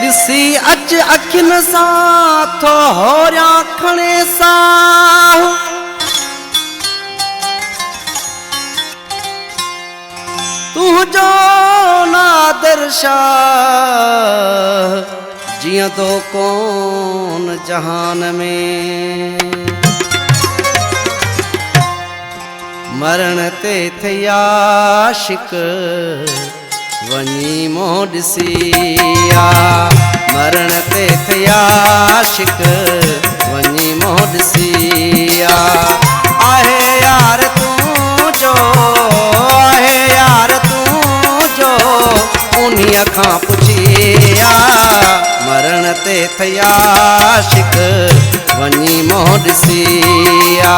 ॾिसी अच अखिन सां थो होरिया खणे साह तुंहिंजो नादिर शाह जियां तो कोन जहान में मरण ते थिया आशिक वञी मों ॾिसिया मरण ते थिया आशिक वञी मों ॾिसिया आहे यार तूं जो आहे यार तूं जो उन्हीअ खां पुछिया मरण ते थिया आशिक वञी मों ॾिसिया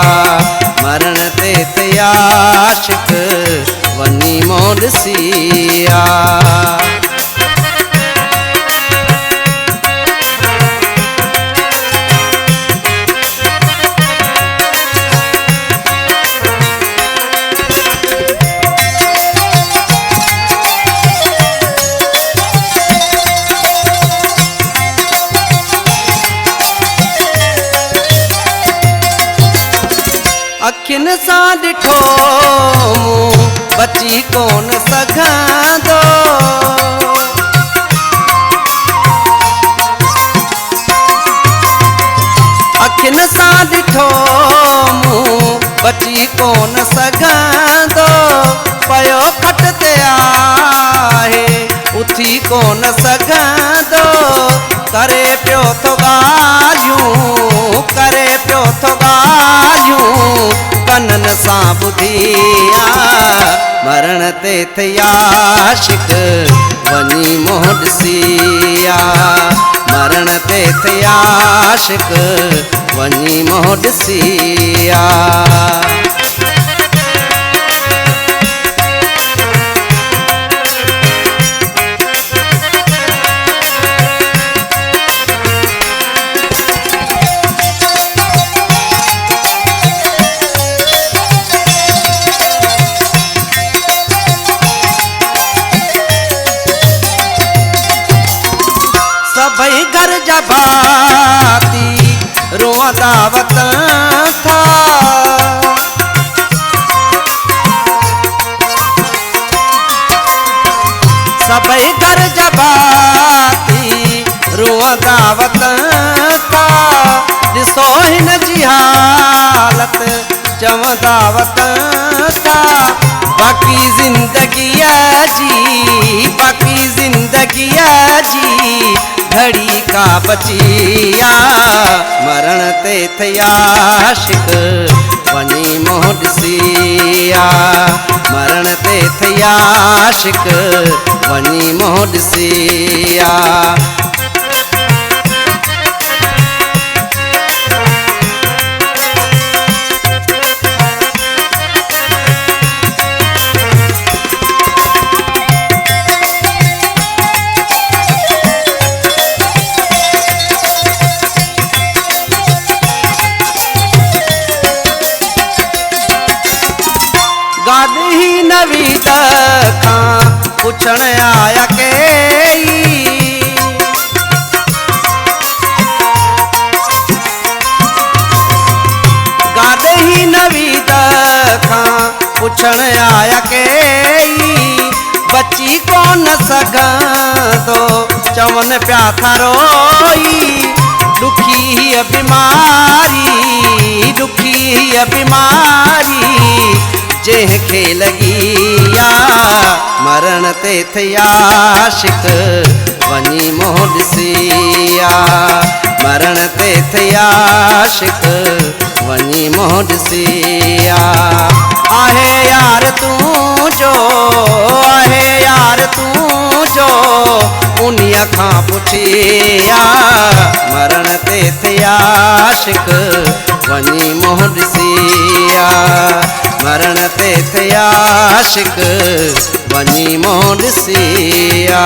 मरण ते थिया आशिक वञी मों ॾिसिया अखिन सां ॾिठो मूं बची कोन सघंदो अखिन सां ॾिठो मूं बची कोन सघंदो पयो खट ते आहे उथी कोन सघंदो करे पियो थो ॻाल्हियूं करे पियो थो ॻाल्हियूं कनन सां ॿुधिया मरण ते थिया आशिक वञी मों ॾिसिया मरण ते थिया आशिक वञी मों ॾिसिया सभई घर जा भाती रोअंदा वतन था सभई घर जा भाती रोअंदा वतन था ॾिसो हिन जी हालत चवंदा वतन था बाक़ी ज़िंदगीअ जी घड़ी का बचिया मरण ते थिया आशिक वञी मों ॾिसिया मरण ते थिया आशिक वञी मों ॾिसिया गाॾी नवीद खां पुछण आया कई गाॾी नवीद खां पुछण आया कई बची कोन सघंदो चवनि पिया था रोई दुखी हीअ बीमारी जंहिंखे लॻी मरण ते थिया आशिक वञी मों ॾिसिया मरण ते थिया आशिक वञी मों ॾिसिया आहे यार तूं जो आहे यार तूं जो उन्हीअ खां पुछिया मरण ते थिया आशिक वञी मों ॾिसिया मरण ते थिया आशिक वञी मों ॾिसिया।